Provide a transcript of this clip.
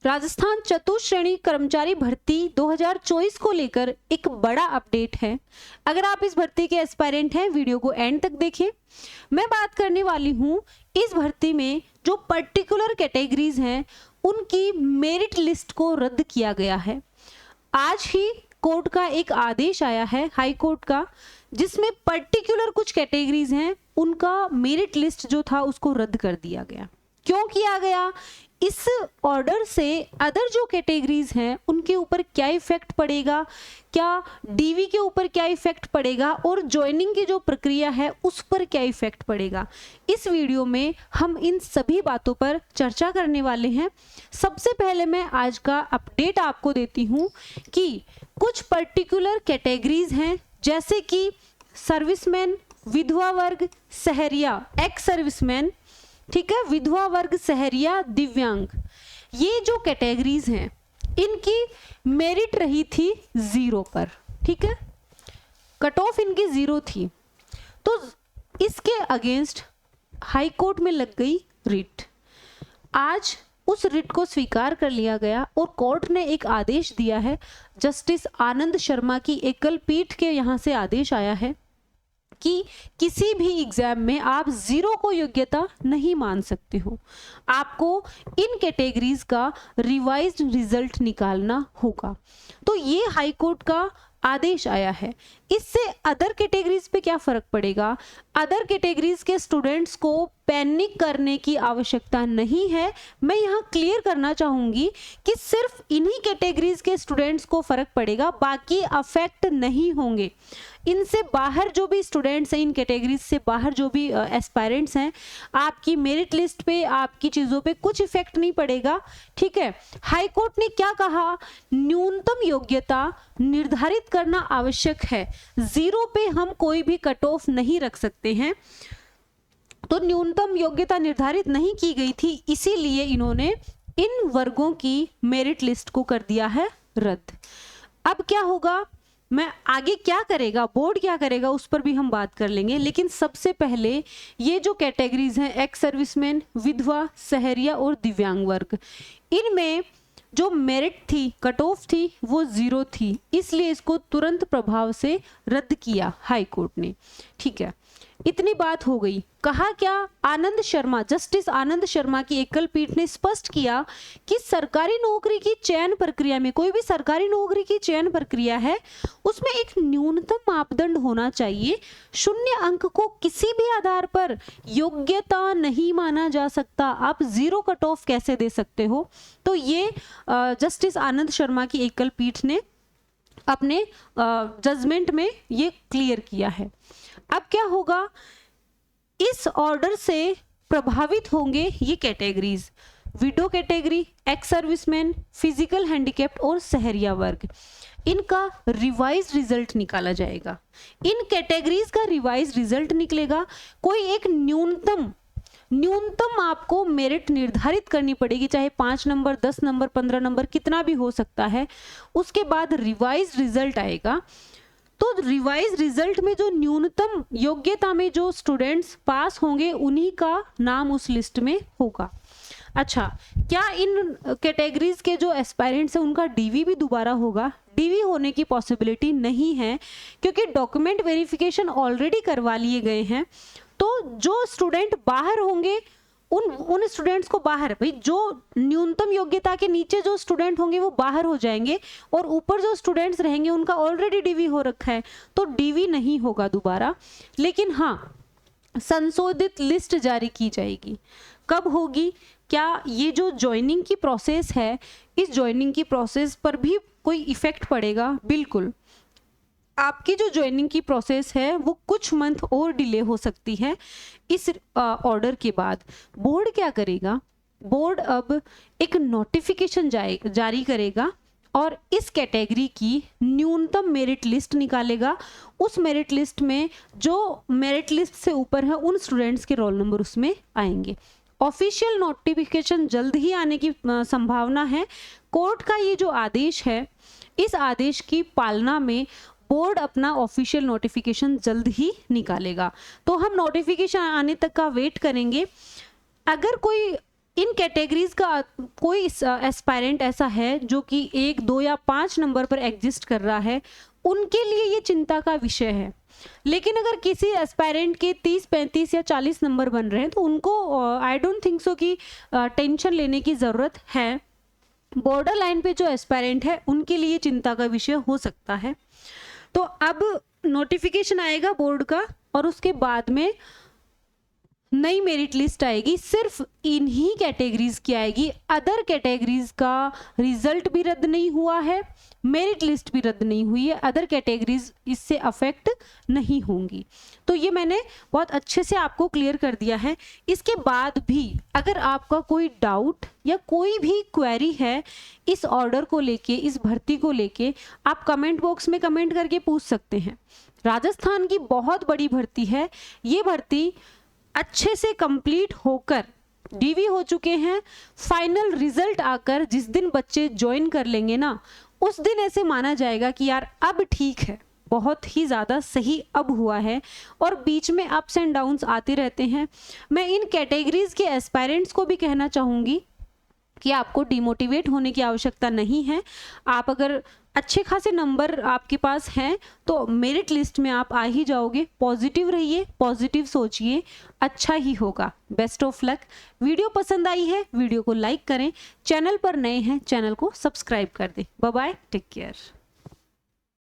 राजस्थान चतुश्रेणी कर्मचारी भर्ती 2024 को लेकर एक बड़ा अपडेट है। अगर आप इस भर्ती के एस्पायरेंट हैं, वीडियो को एंड तक देखें। मैं बात करने वाली हूं इस भर्ती में जो पर्टिकुलर कैटेगरीज हैं उनकी मेरिट लिस्ट को रद्द किया गया है। आज ही कोर्ट का एक आदेश आया है, हाई कोर्ट का, जिसमें पर्टिकुलर कुछ कैटेगरीज हैं उनका मेरिट लिस्ट जो था उसको रद्द कर दिया गया। क्यों किया गया? इस ऑर्डर से अदर जो कैटेगरीज हैं उनके ऊपर क्या इफेक्ट पड़ेगा, क्या डीवी के ऊपर क्या इफेक्ट पड़ेगा और ज्वाइनिंग की जो प्रक्रिया है उस पर क्या इफेक्ट पड़ेगा। इस वीडियो में हम इन सभी बातों पर चर्चा करने वाले हैं। सबसे पहले मैं आज का अपडेट आपको देती हूं कि कुछ पर्टिकुलर कैटेगरीज हैं जैसे कि सर्विसमैन, विधवा वर्ग, सहरिया, एक्स सर्विसमैन, ठीक है, विधवा वर्ग, सहरिया, दिव्यांग, ये जो कैटेगरीज हैं इनकी मेरिट रही थी 0 पर, ठीक है, कट ऑफ इनकी 0 थी। तो इसके अगेंस्ट हाई कोर्ट में लग गई रिट। आज उस रिट को स्वीकार कर लिया गया और कोर्ट ने एक आदेश दिया है। जस्टिस आनंद शर्मा की एकल पीठ के यहाँ से आदेश आया है कि किसी भी एग्जाम में आप 0 को योग्यता नहीं मान सकते हो। आपको इन कैटेगरीज का रिवाइज्ड रिजल्ट निकालना होगा। तो ये हाई कोर्ट का आदेश आया है। इससे अदर कैटेगरीज पे क्या फर्क पड़ेगा? अदर कैटेगरीज के स्टूडेंट्स को पैनिक करने की आवश्यकता नहीं है। मैं यहाँ क्लियर करना चाहूंगी कि सिर्फ इन्हीं कैटेगरीज के स्टूडेंट्स को फर्क पड़ेगा, बाकी अफेक्ट नहीं होंगे। इनसे बाहर जो भी स्टूडेंट्स हैं, इन कैटेगरीज से बाहर जो भी एस्पायरेंट्स हैं, आपकी मेरिट लिस्ट पे, आपकी चीज़ों पे कुछ इफेक्ट नहीं पड़ेगा, ठीक है। हाई कोर्ट ने क्या कहा? न्यूनतम योग्यता निर्धारित करना आवश्यक है। 0 पे हम कोई भी कट ऑफ नहीं रख सकते हैं। तो न्यूनतम योग्यता निर्धारित नहीं की गई थी, इसीलिए इन्होंने इन वर्गों की मेरिट लिस्ट को कर दिया है रद्द। अब क्या होगा, मैं आगे क्या करेगा, बोर्ड क्या करेगा, उस पर भी हम बात कर लेंगे। लेकिन सबसे पहले ये जो कैटेगरीज हैं, एक्स सर्विसमैन, विधवा, सहरिया और दिव्यांग वर्ग, इनमें जो मेरिट थी, कट ऑफ थी, वो 0 थी, इसलिए इसको तुरंत प्रभाव से रद्द किया हाई कोर्ट ने, ठीक है। इतनी बात हो गई। कहा क्या? आनंद शर्मा, जस्टिस आनंद शर्मा की एकल पीठ ने स्पष्ट किया कि सरकारी नौकरी की चयन प्रक्रिया में, कोई भी सरकारी नौकरी की चयन प्रक्रिया है उसमें एक न्यूनतम मापदंड होना चाहिए। 0 अंक को किसी भी आधार पर योग्यता नहीं माना जा सकता। आप 0 कट ऑफ कैसे दे सकते हो? तो ये जस्टिस आनंद शर्मा की एकल पीठ ने अपने जजमेंट में ये क्लियर किया है। अब क्या होगा? इस ऑर्डर से प्रभावित होंगे ये categories: window category, ex serviceman, physical handicapped और सहरिया वर्ग। इनका रिवाइज रिजल्ट निकाला जाएगा। इन कैटेगरीज का रिवाइज रिजल्ट निकलेगा। कोई एक न्यूनतम आपको मेरिट निर्धारित करनी पड़ेगी, चाहे 5 नंबर, 10 नंबर, 15 नंबर, कितना भी हो सकता है। उसके बाद रिवाइज रिजल्ट आएगा। तो रिवाइज रिजल्ट में जो न्यूनतम योग्यता में जो स्टूडेंट्स पास होंगे उन्हीं का नाम उस लिस्ट में होगा। अच्छा, क्या इन कैटेगरीज के जो एस्पायरेंट्स हैं उनका डीवी भी दोबारा होगा? डीवी होने की पॉसिबिलिटी नहीं है, क्योंकि डॉक्यूमेंट वेरिफिकेशन ऑलरेडी करवा लिए गए हैं। तो जो स्टूडेंट बाहर होंगे उन स्टूडेंट्स को बाहर, भाई जो न्यूनतम योग्यता के नीचे जो स्टूडेंट होंगे वो बाहर हो जाएंगे और ऊपर जो स्टूडेंट्स रहेंगे उनका ऑलरेडी डीवी हो रखा है, तो डीवी नहीं होगा दोबारा। लेकिन हाँ, संशोधित लिस्ट जारी की जाएगी। कब होगी? क्या ये जो ज्वाइनिंग की प्रोसेस है, इस ज्वाइनिंग की प्रोसेस पर भी कोई इफेक्ट पड़ेगा? बिल्कुल। आपकी जो ज्वाइनिंग की प्रोसेस है वो कुछ मंथ और डिले हो सकती है इस ऑर्डर के बाद। बोर्ड क्या करेगा? बोर्ड अब एक नोटिफिकेशन जारी करेगा और इस कैटेगरी की न्यूनतम मेरिट लिस्ट निकालेगा। उस मेरिट लिस्ट में जो मेरिट लिस्ट से ऊपर है उन स्टूडेंट्स के रोल नंबर उसमें आएंगे। ऑफिशियल नोटिफिकेशन जल्द ही आने की संभावना है। कोर्ट का ये जो आदेश है, इस आदेश की पालना में बोर्ड अपना ऑफिशियल नोटिफिकेशन जल्द ही निकालेगा। तो हम नोटिफिकेशन आने तक का वेट करेंगे। अगर कोई इन कैटेगरीज का कोई एस्पायरेंट ऐसा है जो कि 1, 2 या 5 नंबर पर एग्जिस्ट कर रहा है, उनके लिए ये चिंता का विषय है। लेकिन अगर किसी एस्पायरेंट के 30, 35 या 40 नंबर बन रहे हैं तो उनको आई डोंट थिंक सो कि टेंशन लेने की ज़रूरत है। बॉर्डर लाइन पे जो एस्पायरेंट है उनके लिए चिंता का विषय हो सकता है। तो अब नोटिफिकेशन आएगा बोर्ड का और उसके बाद में नई मेरिट लिस्ट आएगी, सिर्फ इन्हीं कैटेगरीज की आएगी। अदर कैटेगरीज का रिजल्ट भी रद्द नहीं हुआ है, मेरिट लिस्ट भी रद्द नहीं हुई है, अदर कैटेगरीज इससे अफेक्ट नहीं होंगी। तो ये मैंने बहुत अच्छे से आपको क्लियर कर दिया है। इसके बाद भी अगर आपका कोई डाउट या कोई भी क्वेरी है इस ऑर्डर को लेके, इस भर्ती को लेके, आप कमेंट बॉक्स में कमेंट करके पूछ सकते हैं। राजस्थान की बहुत बड़ी भर्ती है, ये भर्ती अच्छे से कंप्लीट होकर डीवी हो चुके हैं। फाइनल रिजल्ट आकर जिस दिन बच्चे ज्वाइन कर लेंगे ना, उस दिन ऐसे माना जाएगा कि यार अब ठीक है, बहुत ही ज़्यादा सही अब हुआ है। और बीच में अप्स एंड डाउन्स आते रहते हैं। मैं इन कैटेगरीज के एस्पायरेंट्स को भी कहना चाहूँगी कि आपको डिमोटिवेट होने की आवश्यकता नहीं है। आप अगर अच्छे खासे नंबर आपके पास हैं तो मेरिट लिस्ट में आप आ ही जाओगे। पॉजिटिव रहिए, पॉजिटिव सोचिए, अच्छा ही होगा। Best of luck. वीडियो पसंद आई है, वीडियो को लाइक करें। चैनल पर नए हैं, चैनल को सब्सक्राइब कर दें। Bye bye, take care.